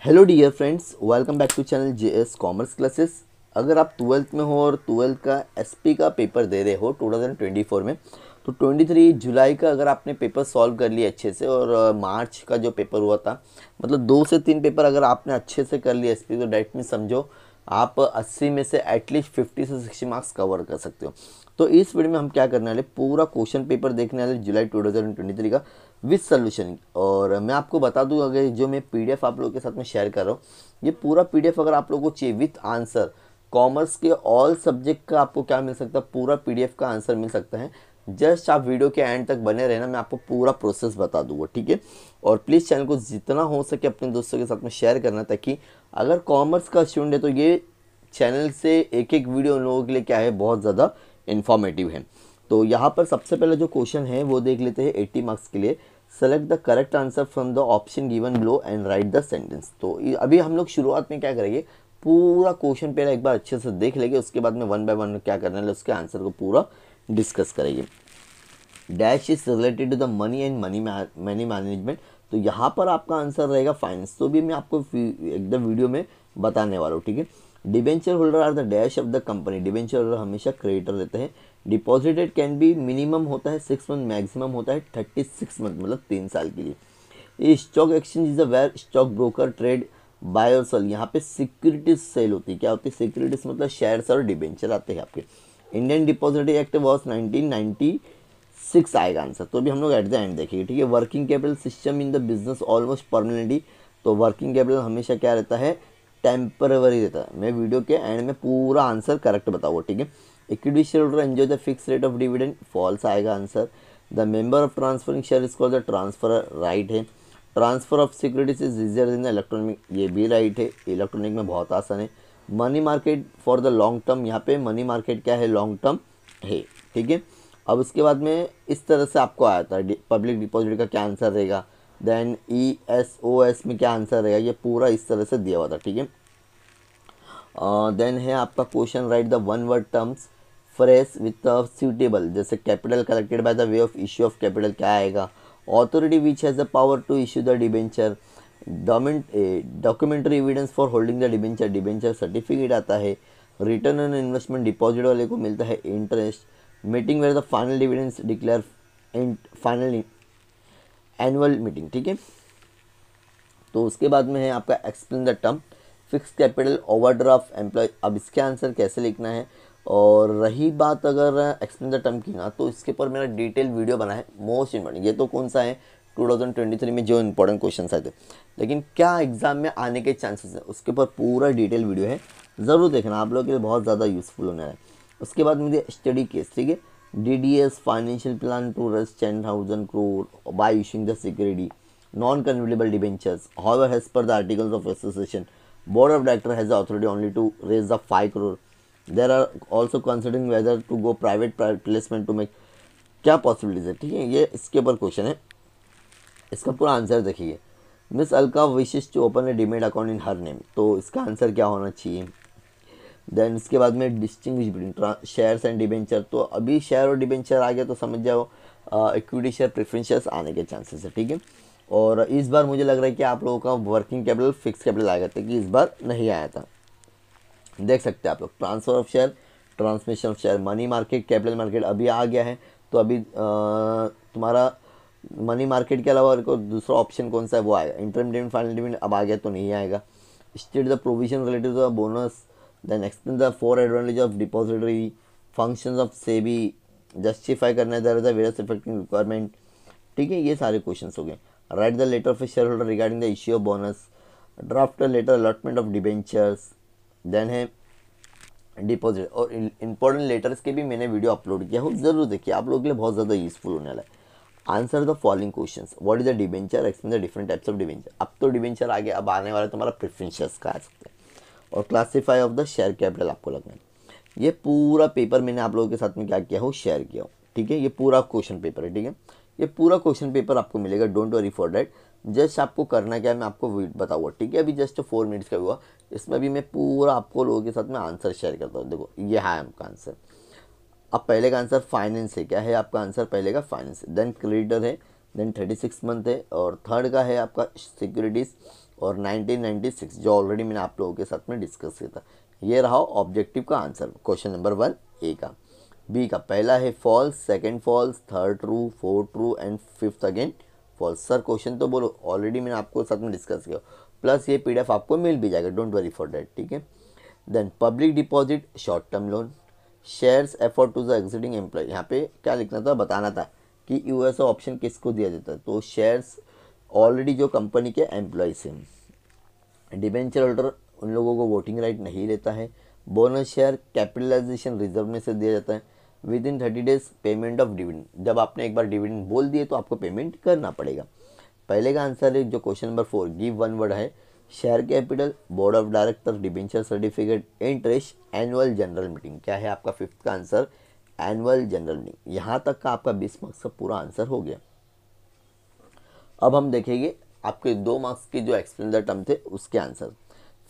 Hello dear friends, welcome back to channel JS commerce classes. अगर आप twelfth में हो और ट्वेल्थ का एसपी का पेपर दे रहे हो 2024 में, तो 23 जुलाई का अगर आपने पेपर सॉल्व कर लिया अच्छे से, और मार्च का जो पेपर हुआ था, मतलब 2 से 3 पेपर अगर आपने अच्छे से कर लिया एसपी, तो डायरेक्ट में समझो आप 80 में से एटलीस्ट 50 से 60 मार्क्स कवर कर सकते हो। तो इस वीडियो में हम क्या करने वाले, पूरा क्वेश्चन पेपर देखने वाले जुलाई 2023 का विद सोल्यूशन। और मैं आपको बता दूं, अगर जो मैं पीडीएफ आप लोगों के साथ में शेयर कर रहा हूँ, ये पूरा पीडीएफ अगर आप लोगों को चाहिए विथ आंसर, कॉमर्स के ऑल सब्जेक्ट का आपको क्या मिल सकता है, पूरा पीडीएफ का आंसर मिल सकता है। जस्ट आप वीडियो के एंड तक बने रहना, मैं आपको पूरा प्रोसेस बता दूंगा, ठीक है। और प्लीज़ चैनल को जितना हो सके अपने दोस्तों के साथ में शेयर करना, ताकि अगर कॉमर्स का स्टूडेंट है तो ये चैनल से एक एक वीडियो उन लोगों के लिए क्या है, बहुत ज़्यादा इन्फॉर्मेटिव है। तो यहाँ पर सबसे पहले जो क्वेश्चन है वो देख लेते हैं 80 मार्क्स के लिए। Select the correct answer from the option given below and right the sentence. तो अभी हम लोग शुरुआत में क्या करेंगे, पूरा क्वेश्चन पहले एक बार अच्छे से देख लेंगे, उसके बाद में वन बाय वन क्या करना है, उसके आंसर को पूरा डिस्कस करेंगे। Dash is related to the money and money management. तो यहाँ पर आपका आंसर रहेगा फाइनेंस। तो भी मैं आपको एकदम वीडियो में बताने वाला हूँ, ठीक है। Debenture holder are the dash of the company. Debenture holder हमेशा क्रेडिटर रहते हैं। डिपॉजिटेड कैन बी, मिनिमम होता है 6 मंथ, मैक्सिमम होता है 36 मंथ, मतलब 3 साल के लिए। Stock exchange is the where stock broker trade buy और सेल। यहाँ पे सिक्योरिटीज सेल होती है। क्या होती है सिक्योरिटीज, मतलब शेयर्स और डिबेंचर आते हैं आपके। इंडियन डिपॉजिटरी एक्ट वॉज 1996 आएगा आंसर। तो अभी हम लोग एट द एंड देखेंगे, ठीक है। Working capital system in the business almost permanently. तो वर्किंग कैपिटल हमेशा क्या रहता है, टेम्पररी रहता है। मैं वीडियो के एंड में पूरा आंसर करेक्ट बताऊंगा, ठीक है। Equity share holder enjoy the fix rate of dividend, false आएगा answer. The member of transferring share is called the transfer, right है। Transfer of securities is easier in the electronic, ये भी right है। Electronic में बहुत आसान है। Money market for the long term, यहाँ पे मनी मार्केट क्या है, लॉन्ग टर्म है, ठीक है। अब उसके बाद में इस तरह से आपको आया था पब्लिक डिपॉजिट का क्या आंसर रहेगा, देन ESOS में क्या आंसर रहेगा, ये पूरा इस तरह से दिया हुआ था, ठीक है। देन है आपका question, right the one word terms fresh with suitable. जैसे capital collected by the way of issue of capital क्या आएगा। Authority which has the power to issue the debenture. Documentary evidence for holding the debenture, debenture certificate आता है। Return on investment, deposit वाले को मिलता है interest. Meeting where the final dividends declare in final annual meeting, ठीक है। तो उसके बाद में है आपका explain the term fix capital overdraft employ. अब इसके आंसर कैसे लिखना है, और रही बात अगर एक्सप्लेन द टर्म की ना, तो इसके ऊपर मेरा डिटेल वीडियो बना है, मोस्ट इंपॉर्टेंट। ये तो कौन सा है, 2023 में जो इंपॉर्टेंट क्वेश्चन आए थे, लेकिन क्या एग्जाम में आने के चांसेस है, उसके ऊपर पूरा डिटेल वीडियो है, ज़रूर देखना, आप लोगों के लिए बहुत ज़्यादा यूजफुल होने वाला है। उसके बाद मुझे स्टडी केस, ठीक है। DDS financial plan to raise 10,000 crore by issuing the security non convertible debentures, however as per the articles of association board of director has the authority only to raise the 5 crore. There are also considering whether to go private placement to make, क्या possibilities है, ठीक है। ये इसके ऊपर question है, इसका पूरा आंसर देखिए। Miss Alka Vishesh to open a demat account in her name, तो इसका आंसर क्या होना चाहिए। देन इसके बाद में distinguish between shares and debenture. तो अभी शेयर और डिबेंचर आ गया, तो समझ जाओ इक्विटी शेयर प्रेफरेंस शेयर्स आने के चांसेस है, ठीक है। और इस बार मुझे लग रहा है कि आप लोगों का वर्किंग कैपिटल फिक्स कैपिटल आएगा, कि इस बार नहीं आया था। देख सकते हैं आप लोग, transfer of share, transmission of share, money market, capital market अभी आ गया है। तो अभी तुम्हारा मनी मार्केट के अलावा को दूसरा ऑप्शन कौन सा है, वो आएगा। इंटरम डिविडेंड, फाइनल डिविडेंड अब आ गया, तो नहीं आएगा। State the provision related to the bonus, then explain the 4 advantage of depository, functions of SEBI, justify करना है there is a various effecting requirement, ठीक है। ये सारे क्वेश्चन हो गए। Write the letter of a shareholder regarding the issue of bonus, draft letter allotment of debentures, then है deposit. और इंपॉर्टेंट लेटर्स के भी मैंने वीडियो अपलोड किया हूँ, जरूर देखिए, आप लोगों के लिए बहुत ज़्यादा यूजफुल होने वाला है। Answer the following questions, what is the debenture, explain the different types of debenture. अब तो डिबेंचर आ गया, अब आने वाला तुम्हारा प्रेफरेंस शेयर्स का आ सकता है। और classify of the share capital आपको लगना है। ये पूरा पेपर मैंने आप लोगों के साथ में क्या किया हो, शेयर किया हो, ठीक है। ये पूरा क्वेश्चन पेपर है, ठीक है। ये पूरा क्वेश्चन पेपर आपको मिलेगा, don't worry for that. Just आपको करना क्या है, मैं आपको बताऊँगा, ठीक है। अभी जस्ट 4 मिनट्स का हुआ, इसमें अभी मैं पूरा आपको लोगों के साथ में आंसर शेयर करता हूँ। देखो ये है आपका आंसर। अब पहले का आंसर फाइनेंस है, क्या है आपका आंसर पहले का, फाइनेंस। देन क्रेडिटर है, देन 36 मंथ है, और थर्ड का है आपका सिक्योरिटीज़ और 1996, जो ऑलरेडी मैंने आप लोगों के साथ में डिस्कस किया था। ये रहा ऑब्जेक्टिव का आंसर क्वेश्चन नंबर 1 ए का। बी का पहला है false, second false, third true, fourth true and fifth again false. Sir question तो बोलो, ऑलरेडी मैंने आपको साथ में डिस्कस किया, प्लस ये PDF आपको मिल भी जाएगा, डोंट वरी फॉर दैट, ठीक है। Then public deposit, short term loan, shares effort to the existing employ, यहाँ पे क्या लिखना था, बताना था कि यूएसओ ऑप्शन किसको दिया जाता है, तो शेयर्स ऑलरेडी जो कंपनी के एम्प्लॉयज हैं। डिबेंचर होल्डर उन लोगों को वोटिंग राइट नहीं लेता है। बोनस शेयर कैपिटलाइजेशन रिजर्व में से दिया जाता है। With in 30 days payment of dividend, जब आपने एक बार डिविडेंड बोल दिए तो आपको पेमेंट करना पड़ेगा। पहले का आंसर है जो question number 4 give one word है, share capital, board of director, debenture certificate, interest, annual general meeting. क्या है आपका फिफ्थ का आंसर, एनुअल जनरल मीटिंग। यहाँ तक का आपका 20 मार्क्स का पूरा आंसर हो गया। अब हम देखेंगे आपके 2 मार्क्स के जो एक्सप्लेन द टर्म थे उसके answer.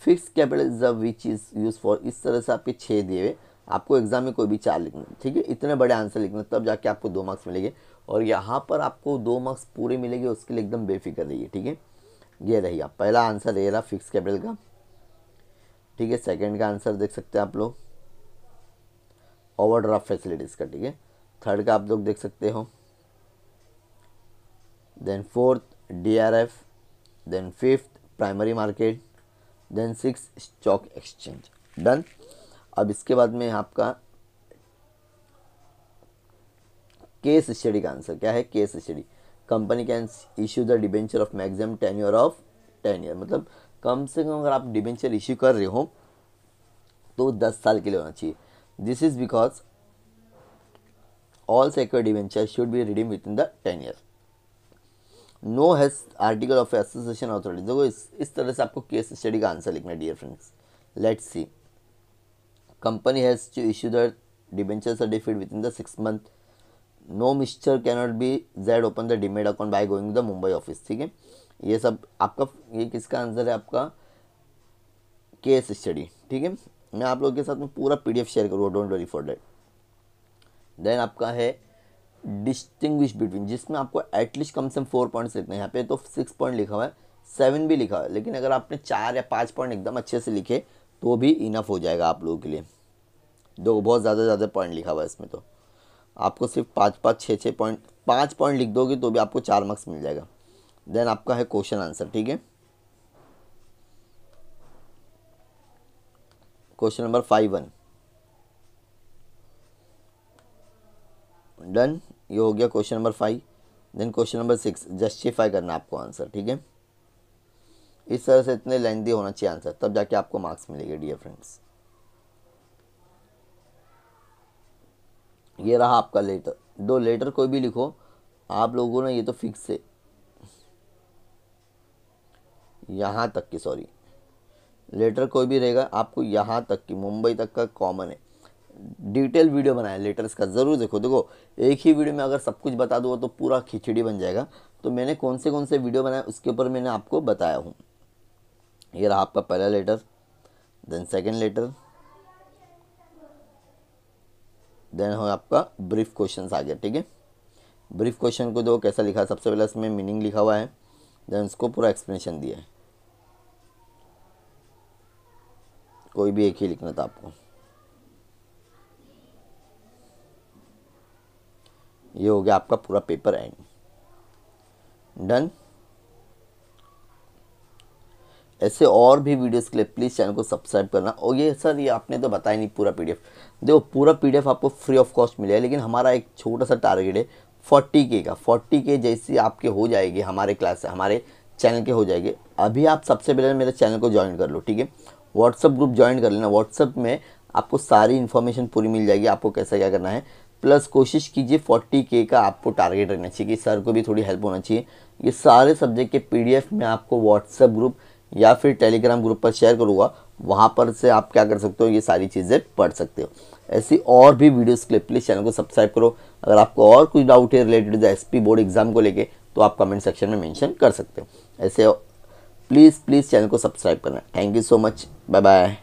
Fix capital is the which is use for, इस तरह से आपके 6 दिए हुए, आपको एग्जाम में कोई भी 4 लिखना, ठीक है। इतने बड़े आंसर लिखना, तब जाके आपको 2 मार्क्स मिलेंगे, और यहाँ पर आपको 2 मार्क्स पूरे मिलेंगे, उसके लिए एकदम बेफिक्र रहिए, ठीक है। ये रही आप पहला आंसर, ये रहा फिक्स कैपिटल का, ठीक है। सेकंड का आंसर देख सकते हैं आप लोग, ओवरड्राफ्ट फैसिलिटीज़ का, ठीक है। थर्ड का आप लोग देख सकते हो, then fourth DRF, then fifth primary market, then six stock exchange. Done. अब इसके बाद में आपका केस स्टडी का आंसर क्या है, case study, company can issue the debenture of maximum tenure of 10 year, मतलब कम से कम अगर आप डिबेंचर इशू कर रहे हो तो 10 साल के लिए होना चाहिए। This is because all secured debenture should be redeem within the 10 year. No has article of association authority. देखो इस तरह से आपको केस स्टडी का आंसर लिखना है dear friends. Let's see, company has to issue the debenture certificate within the 6 month. No mister cannot be Z open the demat account by going the Mumbai office, ठीक है। ये सब आपका, ये किसका आंसर है, आपका केस स्टडी, ठीक है। मैं आप लोगों के साथ में पूरा PDF शेयर करूँगा, don't worry for that. Then आपका है डिस्टिंग्विश बिटवीन, जिसमें आपको एटलीस्ट कम से कम 4 पॉइंट्स लिखने हैं। यहाँ पे तो 6 पॉइंट लिखा हुआ है, 7 भी लिखा हुआ है, लेकिन अगर आपने 4 या 5 पॉइंट एकदम अच्छे से लिखे तो भी इनफ हो जाएगा आप लोगों के लिए। दो बहुत ज़्यादा पॉइंट लिखा हुआ है इसमें, तो आपको सिर्फ 5-5, 6-6 पॉइंट, 5 पॉइंट लिख दोगे तो भी आपको 4 मार्क्स मिल जाएगा। देन आपका है क्वेश्चन आंसर, ठीक है। क्वेश्चन नंबर 5-1 डन, ये हो गया question number 5। Then question number 6 justify करना आपको आंसर, ठीक है। इस तरह से इतने लेंथी होना चाहिए आंसर, तब जाके आपको मार्क्स मिलेंगे डियर फ्रेंड्स। ये रहा आपका लेटर। दो लेटर कोई भी लिखो आप लोगों ने, ये तो फिक्स है यहाँ तक की, सॉरी लेटर कोई भी रहेगा आपको यहाँ तक की, मुंबई तक का कॉमन है। डिटेल वीडियो बनाया लेटर्स का, ज़रूर देखो एक ही वीडियो में अगर सब कुछ बता दूँ तो पूरा खिचड़ी बन जाएगा। तो मैंने कौन से वीडियो बनाए उसके ऊपर मैंने आपको बताया हूँ। ये रहा आपका पहला letter, then second letter, then हो आपका ब्रीफ क्वेश्चन आ गया, ठीक है। ब्रीफ क्वेश्चन को दो कैसा लिखा, सबसे पहले इसमें मीनिंग लिखा हुआ है, देन उसको पूरा एक्सप्लेनेशन दिया है। कोई भी एक ही लिखना था आपको। ये हो गया आपका पूरा पेपर एंड डन। ऐसे और भी वीडियोस के लिए प्लीज़ चैनल को सब्सक्राइब करना। और ये सर ये आपने तो बताया नहीं पूरा PDF, देखो पूरा PDF आपको फ्री ऑफ कॉस्ट मिलेगा, लेकिन हमारा एक छोटा सा टारगेट है 40K का। 40K जैसी आपके हो जाएगी, हमारे क्लास हमारे चैनल के हो जाएंगे, अभी आप सबसे पहले मेरे चैनल को ज्वाइन कर लो, ठीक है। व्हाट्सअप ग्रुप ज्वाइन कर लेना, व्हाट्सअप में आपको सारी इन्फॉर्मेशन पूरी मिल जाएगी, आपको कैसा क्या करना है। प्लस कोशिश कीजिए 40K का आपको टारगेट रहना चाहिए कि सर को भी थोड़ी हेल्प होना चाहिए। ये सारे सब्जेक्ट के PDF मैं आपको व्हाट्सअप ग्रुप या फिर टेलीग्राम ग्रुप पर शेयर करूँगा, वहाँ पर से आप क्या कर सकते हो, ये सारी चीज़ें पढ़ सकते हो। ऐसी और भी वीडियोस के लिए प्लीज़ चैनल को सब्सक्राइब करो। अगर आपको और कुछ डाउट है related to SP board exam को लेके तो आप कमेंट सेक्शन में मेंशन कर सकते हो। ऐसे प्लीज़ चैनल को सब्सक्राइब करना। Thank you so much, bye bye.